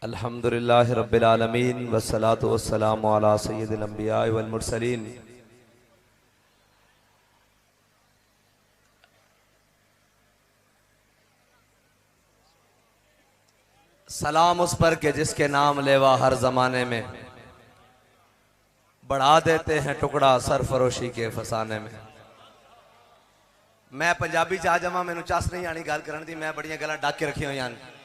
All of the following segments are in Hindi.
अल्हम्दुलिल्लाहि रब्बिल आलमीन वस्सलातु वस्सलामु अला सय्यिदिल अंबिया वल मुरसलीन। सलाम उस पर के जिसके नाम लेवा हर जमाने में, बढ़ा देते हैं टुकड़ा सरफरोशी के फसाने में। मैं पंजाबी च आ जावां, मैनू चस नहीं आनी गल करन दी, मैं बड़ियां गल्लां डाक के रखी हुई हैं।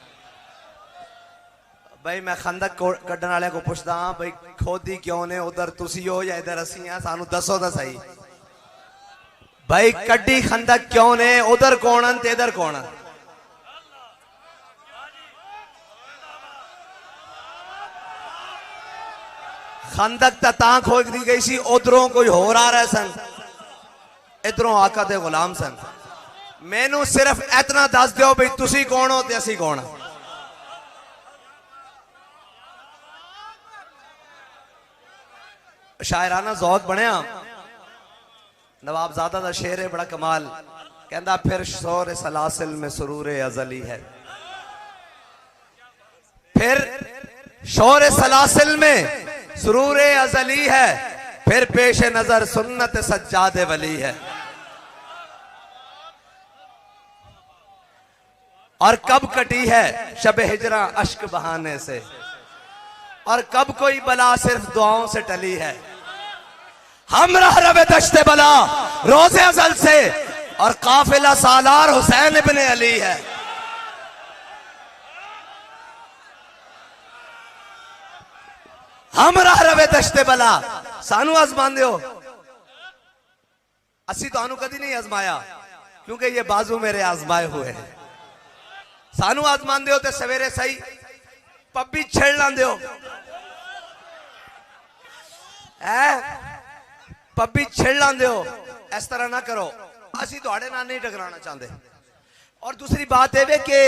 भाई मैं खंदक कड्डण वाले को पुछदा हाँ, भाई खोदी क्यों ने, उधर तुसी हो या इधर असी हैं, सानू दसो तो सही। भाई कड्डी खंदक क्यों ने, उधर कौन ते इधर कौन? खंदक तां खोद दी गई सी, उधरों कोई होर आ रहे सन, इधरों आका दे गुलाम सन। मैनू सिर्फ इतना दस दो भाई तुसी कौन हो ते असी कौन? शायराना ज़ौक बनया। नवाबजादा दा शेर है बड़ा कमाल, कहंदा फिर शोर सलासिल में सुरूर अजली है, फिर शोर सलासिल में सुरूर अजली है, फिर पेश नजर सुन्नत सज्जाद वली है। और कब कटी है शब हिजरा अश्क बहाने से, और कब कोई बला सिर्फ दुआओं से टली है। हमरा रवे दश्ते बला रोज़े अज़ल से, और काफिला सालार हुसैन इब्न अली है। हमरा रवे दश्ते बला, सानू आजमान दो। असी तो कदी नहीं आजमाया, क्योंकि ये बाजू मेरे आजमाए हुए हैं। सानू आजमान दो तो सवेरे सही पब्बी छेड़ दो, पब्बी छेड़ दो, इस तरह ना करो। असी थोड़े नाल नहीं टकराना चाहते। और दूसरी बात यह कि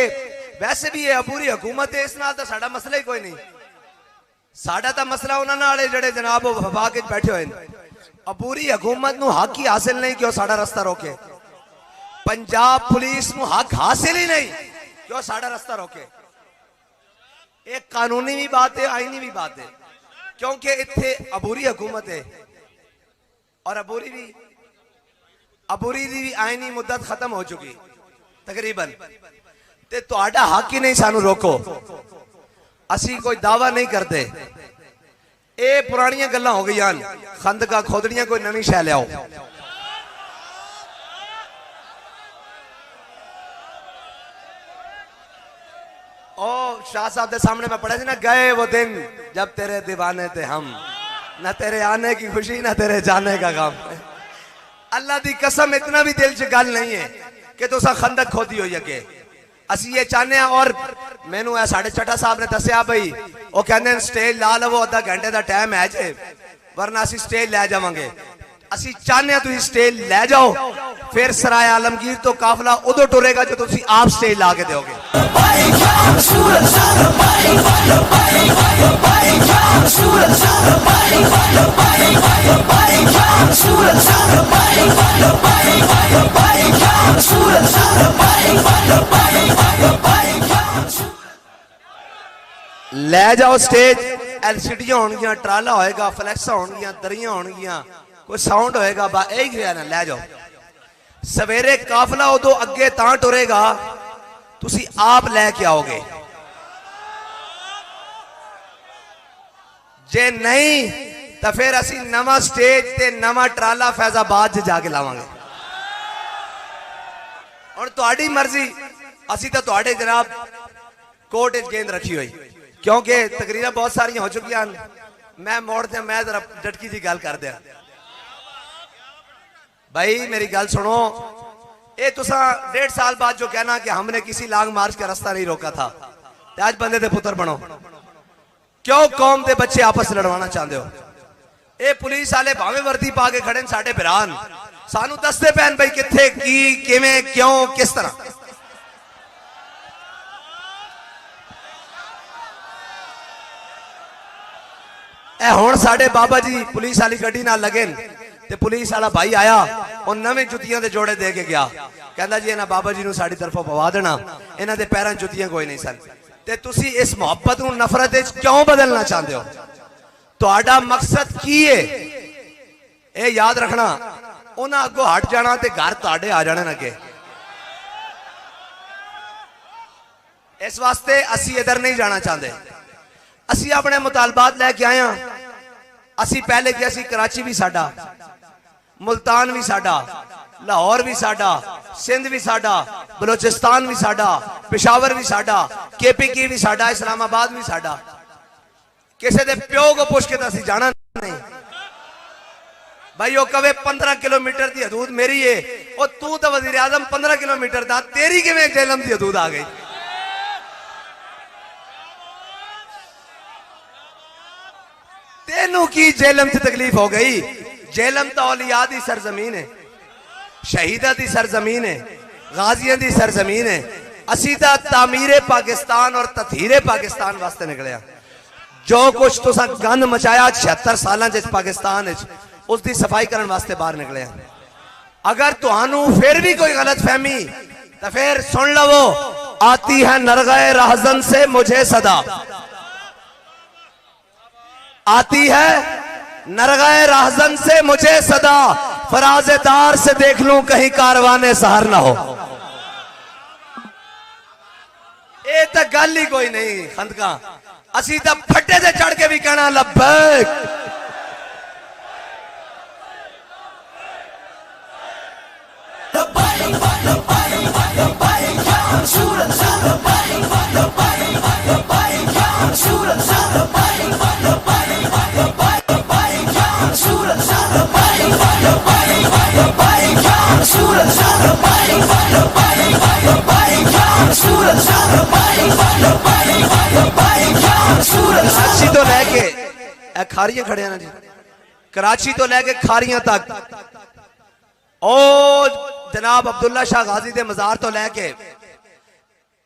वैसे भी ये अपूरी हुकूमत है, इस नाल तो साडा मसला ही कोई नहीं। साडा तो मसला उन्हां नाल है जिहड़े जनाब वफाक विच बैठे हुए हैं। अपूरी हुकूमत नूं हक ही हासिल नहीं कि वह साडा रास्ता रोके। पंजाब पुलिस नूं हक हासिल ही नहीं कि वह साडा रास्ता रोके। एक कानूनी भी बात है, आईनी भी बात है, क्योंकि इत्थे अबूरी हुकूमत है, और अबूरी दी भी आईनी मुद्दत खत्म हो चुकी तकरीबन। ते तुहाडा हक ही नहीं सानू रोको। असी कोई दावा नहीं करते, ये पुरानियां गल्लां हो गई। खंदका खोदड़ियां, कोई नवी शै लियाओ। ओ शाह साहब के सामने मैं पढ़ा थी ना, गए वो दिन जब तेरे दीवाने थे हम, ना तेरे आने की खुशी ना तेरे जाने का गम। अल्लाह दी कसम इतना भी दिल च गल नहीं है कि तुसा खंदक खोदी हुई है कि असी ये चाहते हैं। और मैनू साढ़े चट्टा साहब ने दसिया भाई, वो कहते स्टेज ला लवो, अद्धा घंटे का टाइम है जे, वरना असी स्टेज लै जावांगे। असी चाहते हैं तुम स्टेज लै जाओ, फिर सराय आलमगीर तो काफिला उदो टुरेगा जो तुम आप स्टेज ला के दोगे। लै जाओ स्टेज, एलसीडियां होंगियां, ट्राला होएगा, फ्लैक्सा होंगियां, दरियां होंगियां, कोई साउंड होएगा, बा यही कहना लै जाओ। सवेरे काफिला उदो अगे तां टुरेगा तुसी आप लैके आओगे, जे नहीं तो फिर असी नवा स्टेज ते नवा ट्राला फैजाबाद जाके लावांगे। और तुहाडी मर्जी, असी तो तुहाडे जनाब कोर्ट च गेंद रखी हुई, क्योंकि तकरीरें बहुत सारियां हो चुकी हैं। मैं मोड़ से मैं जरा डटकी जी गल कर दिया। भाई मेरी गल सुनो, ये तुसा 1.5 साल बाद जो कहना कि हमने किसी लॉन्ग मार्च का रास्ता नहीं रोका था, तो आज बंदे दे पुत्र बनो। क्यों कौम के बच्चे आपस लड़वाना चाहते हो? ये पुलिस वाले भावे वर्दी पा के खड़े साडे भरान, सानू दसदे पैन भाई किथे की किवें क्यों किस तरह। ए हुण साडे बाबा जी पुलिस वाली गड्डी नाल लगे, ते पुलिस वाला भाई आया, और नवे जुतियां दे जोड़े दे के गया। कहंदा जी इन्हां बाबा जी नूं साडी तरफों पवा देना, इन्हां दे पैरां जुतियां कोई नहीं सन। ते तुसी इस मोहब्बत नूं नफरत विच क्यों बदलना चाहते हो? तुहाडा मकसद की है? ये याद रखना। उन्हां अगों हट जाना ते घर तुहाडे आ जाने अगे। इस वास्ते असी इधर नहीं जाना चाहते। असी अपने मुतालबात लैके आए हैं। असी पहले गए सी कराची भी साडा, मुल्तान भी साडा, लाहौर भी साडा, सिंध भी साडा, बलोचिस्तान भी साडा, पेशावर भी साडा, KPK भी साडा, इस्लामाबाद भी साडा। किसी के प्यो को पुछ के तो असी जाना नहीं। भाई वो कवे 15 किलोमीटर की हदूद मेरी है, और तू तो वजीर आजम 15 किलोमीटर का, तेरी किवें जेहलम की हदूद आ गई? तेनू की जेहलम से तकलीफ हो गई? जेहलम तो औलिया दी सरजमीन है, शहीदा दी सरजमीन है, गाजियां दी सरजमीन है। असी तो तामीरे पाकिस्तान और तथहीरे पाकिस्तान वास्ते निकले। जो कुछ तुसा गंद मचाया 76 साल पाकिस्तान उसकी सफाई करने वास्ते बाहर निकले। अगर तुहानू फिर भी कोई गलत फहमी तो फिर सुन लो। आती है नरगाए राहजन से मुझे सदा, आती है नरगाए राहजन से मुझे सदा, फराजेदार से देख लूं कहीं कारवाने सहर ना हो। ये तो गल ही कोई नहीं खंदका। असी तो फट्टे से चढ़ के भी कहना लब्बैक। कराची तो लेके खारियां खड़े हैं ना जी, कराची तो लेके खारियां तक, और जनाब अब्दुल्ला शाह गाजी के मजार तो लेके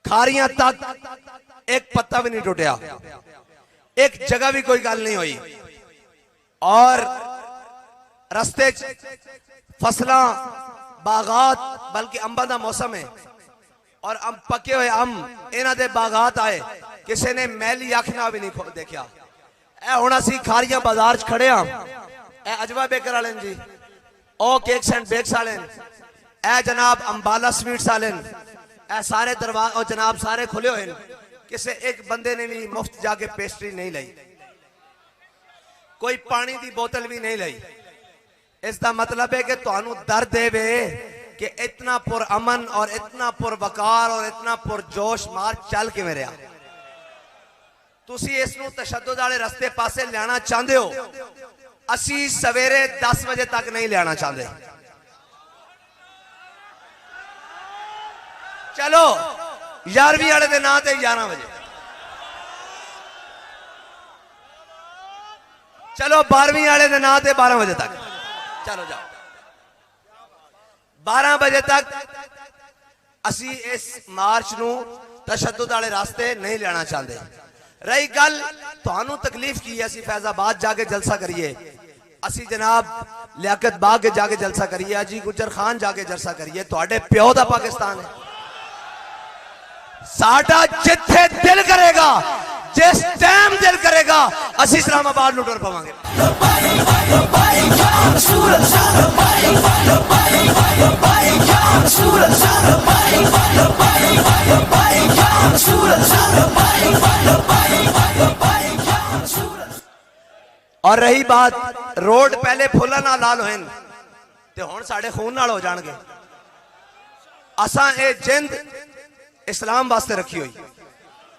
खारियां तक एक पत्ता भी नहीं टूटा, एक जगह भी कोई गल नहीं हुई। और रस्ते फसलां बागात, बल्कि अंबा का मौसम है और पके हुए अंब इन्हां दे बागात आए, किसी ने मैली अख ना भी नहीं देखा। ए हुण असीं खारियां बाजार च खड़े हां। ए अजवा बेकर वाले जी, ओ केक्स एंड बेक्स वाले, ए जनाब अंबाला स्वीट्स वाले, ए सारे दरवाजे और जनाब सारे खुले हुए। किसी एक बंदे ने भी मुफ्त जाके पेस्ट्री नहीं लाई, कोई पानी की बोतल भी नहीं लाई। इसका मतलब है कि तुहानू दर्द है कि इतना पुरअमन और इतना पुरवकार और इतना पुरजोश मार चल किवें रहा। तुसी इसनू तशद्दुद वाले रस्ते पासे लियाना चाहते हो, असी सवेरे 10 बजे तक नहीं लियाना चाहते। चलो 11वीं वाले दिन आते 11 बजे, चलो 12वीं वाले दिन आते 12 बजे तक, चलो जाओ 12 बजे तक। असी इस मार्च नू तशद्दुद वाले रास्ते नहीं लेना चाहते। रही गल तुहानू तकलीफ की, असी फैजाबाद जाके जलसा करिए, असी जनाब लियाकत बाग जाके जलसा करिए, अजी गुजर खान जाके जलसा करिए। तुहाडे प्यो दा पाकिस्तान है, साडा जिथे दिल करेगा, जिस टाइम दिल करेगा असी इस्लामाबाद लुटर पावांगे। और रही बात रोड, पहले फुल्लां नाल लाल होए ते हुण साडे खून नाल हो जाणगे। असां ए जिंद इस्लाम वास्ते रखी हुई,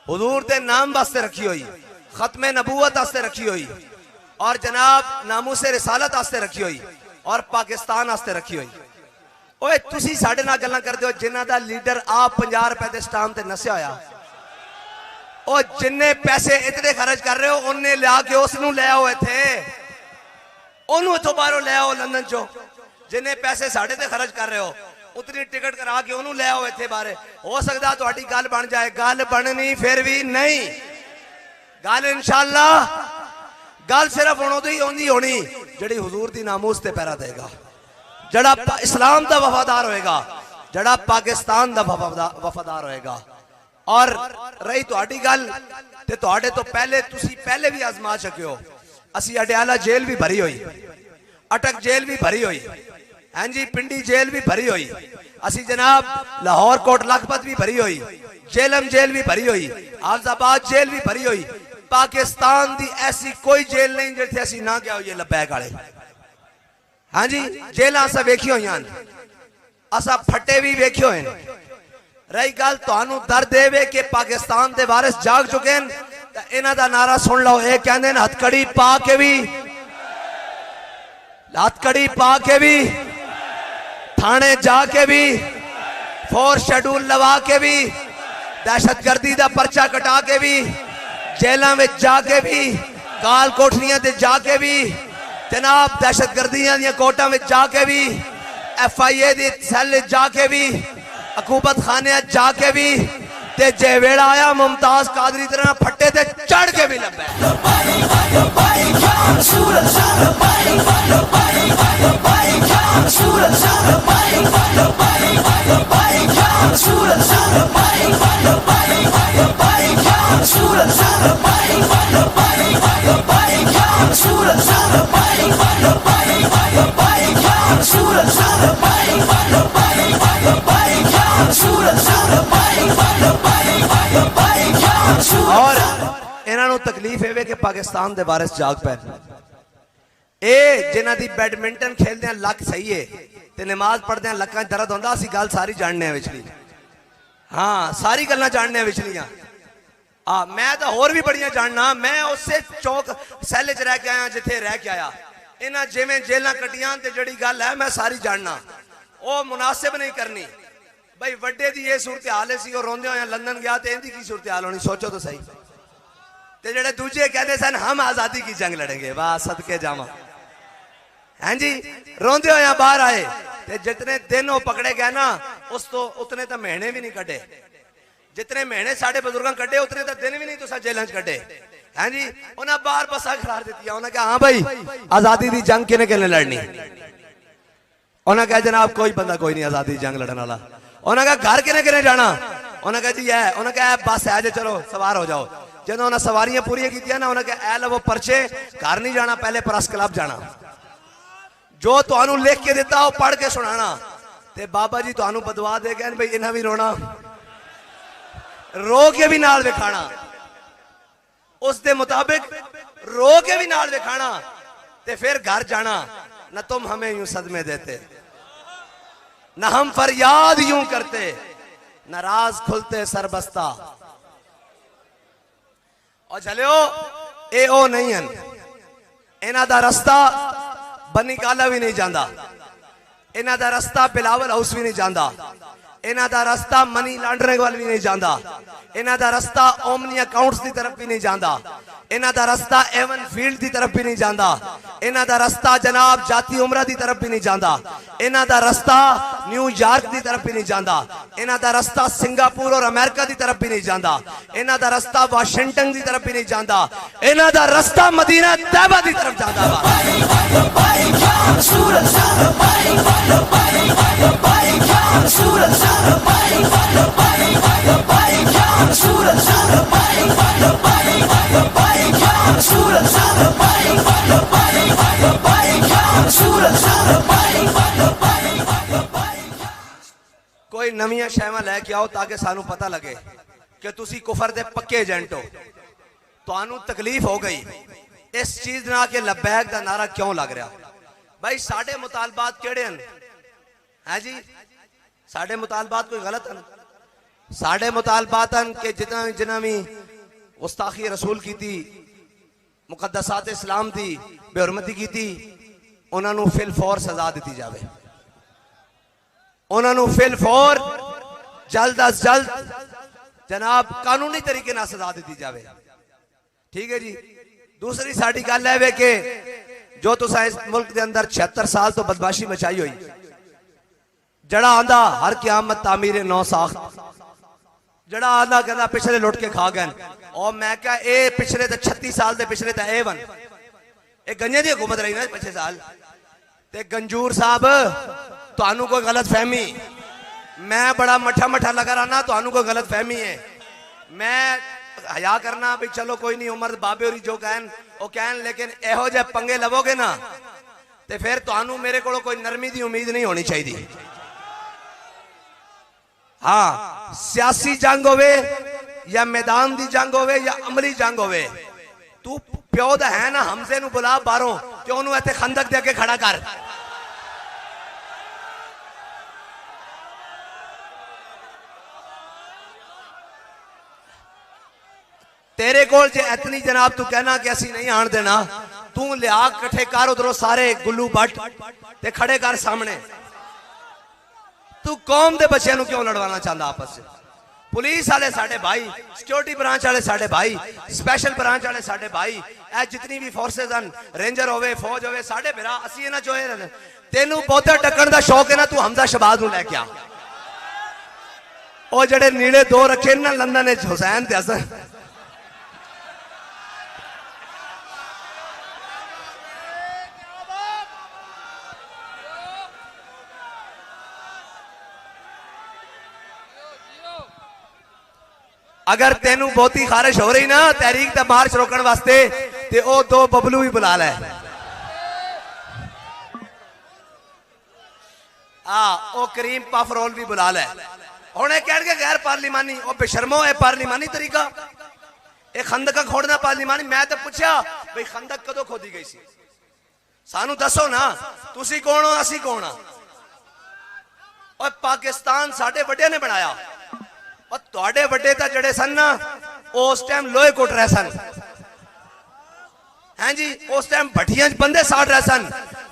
हुजूर के नाम वास्ते रखी हुई, खत्मे नबूवत वास्ते रखी हुई, और जनाब नामूसे रिसालत वास्ते रखी हुई, और पाकिस्तान वास्ते रखी हुई। ओए तुसी साडे नाल गल्लां करदे हो जिन्हां दा लीडर आप 50 रुपए के स्टाम ते नस्या होया, और जिन्ने पैसे इतने खर्च कर रहे हो उन्ने लिया के उसनू ले आओ इत्थे, ओनू इत्थों बाहरों ले आओ लंदन चो। जिन्ने पैसे साडे ते खर्च कर रहे हो उतनी टिकट करा के ओनू ले आओ इत्थे बाहर। हो सकता तुहाडी गल बन जाए, गल बननी फिर भी नहीं, गल इंशाअल्लाह गल सिर्फ उदों ही आउंदी होनी जिहड़ी हुजूर दी नामूस ते पैरा देगा, जिहड़ा इस्लाम दा वफादार होएगा, जिहड़ा पाकिस्तान दा वफादार होएगा। और रही तुहाडी गल ते तुहाडे तो पहले तुसी पहले भी आजमा चुके हो। असी अडियाला जेल भी भरी हुई, अटक जेल भी भरी हुई, हाँ जी पिंडी जेल भी भरी हुई, असी जनाब लाहौर कोट लखपत भी भरी हुई, जेलम जेल भी भरी हुई, आफजाबाद जेल भी भरी हुई। पाकिस्तान दी ऐसी कोई जेल नहीं जिथे असी ना गया हो। ये लब्बैक वाले हाँ जी जेल असा वेखियो हुई, असा फटे भी वेखे हुए। रही गल तुहानू दर्द देवे कि पाकिस्तान दे वारिस जाग चुके हैं, इन्हां दा नारा सुन लो। ये कहंदे ने हथकड़ी पा के भी, हथकड़ी पा के भी, थाने जाके भी, फोर्स शेड्यूल लवा के भी, दहशतगर्दी दा पर्चा कटा के भी, जेलों में जाके भी, काल कोठरियां ते जाके भी, जनाब दहशतगर्दियां दी कोटां में जाके भी, FIA दी सैल जाके भी, अकूबत खाने जाके भी, ते जे वेड़ा आया मुमताज कादरी तरह फट्टे ते चढ़ के भी लब्बे। और इन्हों तकलीफ है कि पाकिस्तान दे वारिस जाग पै जिन्हों की बैडमिंटन खेलते लक सही है ते नमाज पढ़ते लक्का दर्द होंदा। असी गल सारी जानने विचली, हाँ सारी गल्लां जानने विचलियां। मैं तो होर भी बड़ियां जानना। मैं उसे चौक सैल च रह के आया जिथे रह के आया। इन्हां जिवें जेलां कटियां ते जिहड़ी गल है मैं सारी जानना। वो मुनासिब नहीं करनी भाई। वड्डे दी ये सूरत हाल है सी, रोंदे होए लंदन गया तो इनकी की सूरत हाल होनी सोचो तो सही। ते जेड़े दूजे कहते सन हम आजादी की जंग लड़ेंगे, वाह सदके जावा। हैं जी रोंदे होए बाहर आए ते जितने दिन वो पकड़े गए ना उस तो उतने तो महीने भी नहीं कटे। जितने महीने साढ़े बुजुर्गों कटे उतने तो दिन भी नहीं तुसा जेलों कटे। हैं जी उन्हें बाहर बसा खरार दी। उन्हें कहा हाँ भाई आजादी की जंग किने किने लड़नी। उन्हें कहा जनाब कोई बंदा कोई नहीं आजादी जंग लड़ने वाला। उन्हें कहा घर किने किने जाना। उन्हें कहा जी है। उन्हें कहा बस है जो चलो सवार हो जाओ। जो उन्हें सवारियां पूरी की ना उन्हें कहा लो वो पर्चे, घर नहीं जाना पहले प्रेस क्लब जाना, जो तुहानू लिख के दिता वो पढ़ के सुनाना। ते बाबा जी तुहानू बदवा दे गए भाई इन्हें भी रोना, रो के भी नाल विखाना, उसके मुताबिक रो के भी नाल विखाना, ते फिर घर जाना। न तुम हमें यूं सदमे देते, न हम फरियाद यूं करते, न राज खुलते सरबस्ता। और चलो ए ओ नहीं है। इन्हां दा रस्ता बनी काला भी नहीं जाता, इन्हां दा रस्ता बिलावल हाउस भी नहीं जाता, इन्हां दा रस्ता मनी लॉन्ड्रिंग वाल भी नहीं जाता, इन्हां दा रस्ता ओमनी अकाउंट्स की तरफ भी नहीं जाता, इन्हां दा रस्ता एवन फील्ड की तरफ भी नहीं जाता, इन्हां दा रस्ता जनाब जाती उमरा की तरफ भी नहीं जाता, इन्हां दा रस्ता न्यूयॉर्क की तरफ भी नहीं जाता, इन्हां दा रस्ता सिंगापुर और अमेरिका की तरफ भी नहीं जाता, इन्हां दा रस्ता वाशिंगटन की तरफ भी नहीं जाता, इन्हां दा रस्ता मदीना तैयबा की तरफ जाता। कोई नवीं शैवां लैके आओ ताकि सानू पता लगे कि तुसी कुफर दे पक्के एजेंट हो। तुहानू तकलीफ हो गई इस चीज ना कि लब्बैक दा नारा क्यों लग रहा। भाई साडे मुतालबात केड़े हैं जी? साडे मुतालबात कोई गलत हैं? साडे मुतालबात हैं कि जिन्ना भी गुस्ताखी रसूल की थी, मुकद्दसात इस्लाम थी, बेहुरमती की थी, उन्होंने फिल फौर सजा दी जाए। उन्होंने फिल फौर जल्द अज जल्द जनाब कानूनी तरीके ना सजा दी जाए। ठीक है जी। दूसरी साड़ी गल है कि जो तुसा इस मुल्क के अंदर 76 साल तो बदमाशी मचाई हुई, जड़ा आंदा हर क़यामत तामीर नौ साख, जड़ा आंदा कहना पिछले लुट के खा गए। और मैं क्या ए पिछले तो 36 साल दे पिछले तो ए वन ए गंजे दी हुकूमत रही ना 25 साल। ते गंजूर साहब तुहानू कोई गलत फहमी, मैं बड़ा मठा मठा लगा रहा ना, तुहानू कोई गलत फहमी है। मैं हया करना भी चलो कोई नहीं, उमर बाबे होरी जो कहन वो कहन, लेकिन एहो जे पंगे लवोगे ना ते फिर तुहानू मेरे को कोई नरमी दी उम्मीद नहीं होनी चाहिए। हाँ, सियासी जंग होवे या मैदान दी जंग होवे या अमली जंग होवे, तू प्यो दा है ना, हमसे नु बुला बारों कि ओनू इत्थे खंदक दे के खड़ा कर। तेरे कोल जे इतनी जनाब तू कहना कि असी नहीं आन देना, तू लिया कट्ठे कर उधरों सारे गुल्लू बट ते खड़े कर सामने। तू कौम दे बच्चों नु क्यों लड़वाना चाहता आपस से? पुलिस वाले साडे भाई, सिक्योरिटी ब्रांच वाले साडे भाई, स्पेशल ब्रांच वाले साडे भाई, ए जितनी भी फोर्सेस हैं, रेंजर होवे फौज होवे, साडे भरा असी इन्हां चों रहने। तेनू बहुता टक्कण दा शौक है ना, तू हमजा शहबाज नू लेके आ। ओ जड़े नीले दो रखे ना लंदन विच, हुसैन ते हसन, अगर तेनू बहुती खारिश हो रही ना तहरीक दा मार्च रोकण वास्ते, ते ओ दो बबलू भी बुला लै। ओ करीम पफ रोल भी बुला लै। हुण कह के गैर पार्लीमानी, ओ बेशर्मो है पार्लीमानी तरीका, ये खंदक खोड़ना पार्लीमानी। मैं तो पूछा भाई खंदक कदों खोदी गई सी, सानू दसो ना, तुसी कौन हो असी कौन हाँ? और पाकिस्तान साडे वड्डियां ने बनाया, और तुहाडे वड्डे तां जड़े सन ना उस टाइम लोहे कुट रहे सन, हैं जी, उस टाइम भट्टियां बंदे साड़ रहे सन।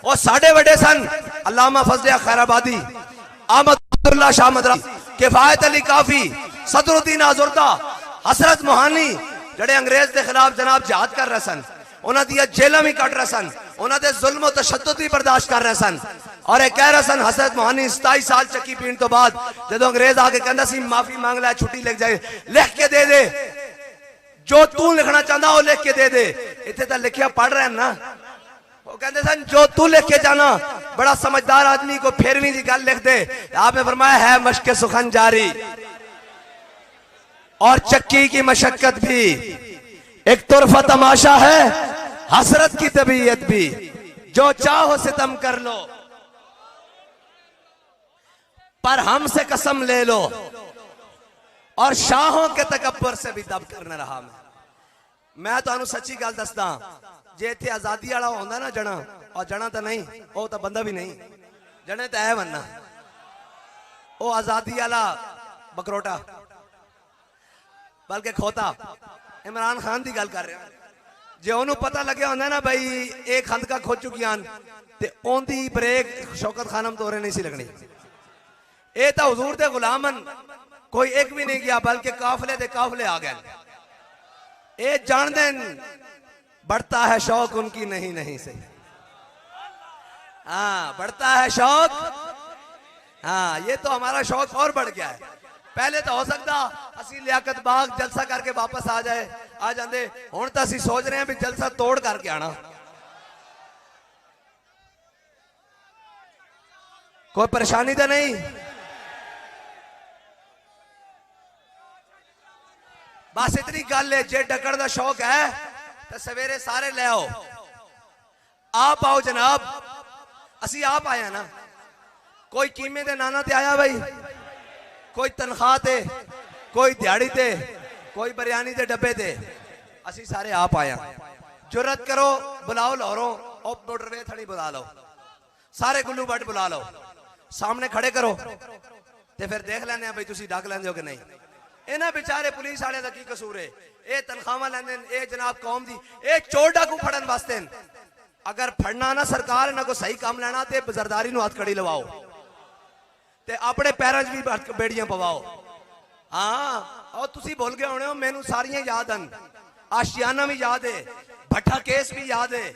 और साडे वड्डे सन अल्लामा फजल खैराबादी, अहमदुल्लाह शाह मदरसी, किफायत अली काफी, सदरुद्दीन आजुर्दा, हसरत मोहानी, जड़े अंग्रेज के खिलाफ जनाब जिहाद कर रहे सन, उन्हां दी जेलां भी कट रहे सन, उन्हां दे जुल्म और तशद्दुद भी बर्दाश्त कर रहे सन। और कह रहे सन हसरत मोहानी 27 साल चक्की पीण तो बाद जो अंग्रेज आके कहंदा सी माफी मांग लै, छुट्टी लिख जाए, लिख के दे दे, जो तू लिखना चाहता वो लिख के दे दे। इत्थे तां लिखिया पढ़ रहे हैं ना, वो कहते सन जो तू लिख के जाना, बड़ा समझदार आदमी को फेरवीं की गल लिख दे। आपने फरमाया है मशक सुखन जारी, और चक्की की मशक्कत भी एक तुरफा तमाशा है, हसरत की तबीयत भी, जो चाहो सितम कर लो पर हमसे कसम ले लो, और शाहों के तकब्बर से भी दब करना रहा। मैं तो सच्ची गल दसदा, जे इत्थे आजादी वाला होंदा ना जना, और जना तो नहीं, वो तो बंदा भी नहीं, जने तो है बनना, वो आजादी वाला बकरोटा बल्कि खोता इमरान खान की गल कर रहा। जे उन्होंने पता लगे होंदा ना भाई एक खंदका खो चुकियां ते ओंदी ब्रेक शौकत खानम तो नहीं सी लगनी। ये तो हुजूर दे गुलामन, कोई एक भी नहीं गया बल्कि काफले दे काफले आ गए। ये जान देन बढ़ता है शौक उनकी नहीं नहीं से, हाँ बढ़ता है शौक, हाँ ये तो हमारा शौक और बढ़ गया है। पहले तो हो सकता असी लियाकत बाग जलसा करके वापस आ जाते, हुण तो असी सोच रहे हैं भी जलसा तोड़ करके आना। कोई परेशानी तो नहीं? बस इतनी गल है, जे डकड़ का शौक है तो सवेरे सारे ले आओ, आप आओ जनाब, असी आप आया ना। कोई कीमे दे नाना ते आया भाई, कोई तनख्वाह ते, कोई दिहाड़ी ते, कोई बिरयानी दे डब्बे ते, असी सारे आप आया। जुर्रत करो बुलाओ लाहौरों, और मोटरवे थड़ी बुला लो, सारे गुल्लू बट बुला लो, सामने खड़े करो ते फिर देख लेने भाई तुसी डक लेंदे हो कि नहीं। इन्हां बेचारे पुलिस वाले का की कसूर है? ये तनख्वाह लेंदे, ये जनाब कौम दी, ये चोर डाकू फड़न वास्ते। अगर फड़ना ना सरकार ना को सही काम लेना ते जरदारी नूं हथ कड़ी लवाओ ते अपने पैरों भी बेड़ियां पवाओ। हाँ और तुसी भुल गए होने हो, मैनू सारियां याद हैं, आशियाना भी याद है, भट्ठा केस भी याद है,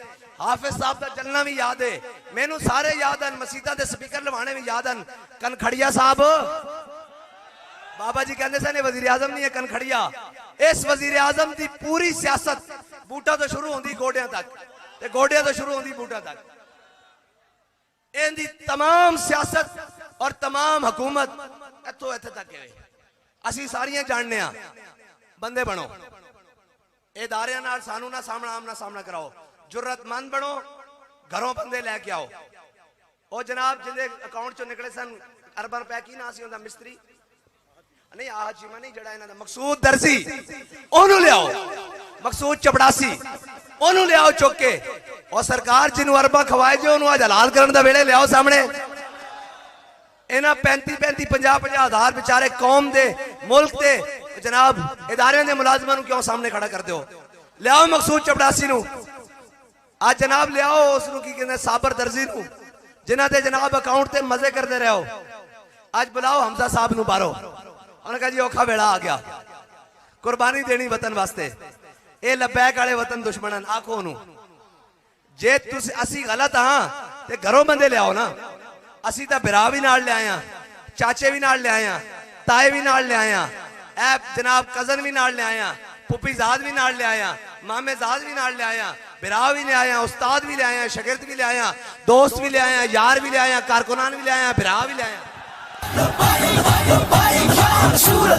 हाफिज साहब का चलना भी याद है, मैनू सारे याद हैं, मसीता के स्पीकर लवाने भी याद हैं। कनखड़िया साहब बाबा जी कहते सन वजीर आजम नहीं है कनखड़िया, इस वजीर आजम की पूरी सियासत बूटा तो शुरू होती गोडिया तक, ते गोडिया तो शुरू होती बूटा तक, इनकी तमाम सियासत और तमाम हुकूमत इथों इत्थे तक है। असी सारियां जानने, बंदे बनो इदारे नाल सानू ना आमना सामना कराओ जुर्रतमंद बनो घरों बंदे लैके आओ ओ जनाब जिंदे अकाउंट चो निकले सन अरबन रुपए की ना सी हुंदा मिस्त्री नहीं आ चीमा नहीं जड़ा इन्हां दा मकसूद दर्जी ओनू ले आओ मकसूद चपड़ासी ओनू ले आओ चुक के और सरकार जिन्हों अरबा खवाए जो ओनू आज हलाल करन दा वेले ले आओ सामने इन्हां 35-35 50-50 हज़ार बेचारे कौम दे मुल्क दे जनाब इदारे दे मुलाजमां नू क्यों सामने खड़ा कर दो ले आओ मकसूद चपड़ासी नू आज जनाब ले आओ उसनू की कहंदे साबर दर्जी नू जिन्हां दे जनाब अकाउंट ते मजे करते रहो आज बुलाओ हमजा साहब नू बारो उन्होंने कहा जी औखा वेला आ गया कुर्बानी देनी वतन वास्ते ये लबैक वाले वतन दुश्मन आखो नू जे तुस असी गलत हाँ ते घरों बंदे ले आओ ना असी तो बिरा भी नाल ले आया चाचे भी नाल ले आया ताए भी नाल ले आया ऐ जनाब कजन भी नाल ले आया पुप्पी जाद भी नाल ले आया मामे जाद भी नाल ले आया बिरा भी ले आया उस्ताद भी ले आया शागिर्द भी ले आया दोस्त भी ले आया यार भी ले आया कारकुनान भी ले आया बिरा भी ले आया Shoot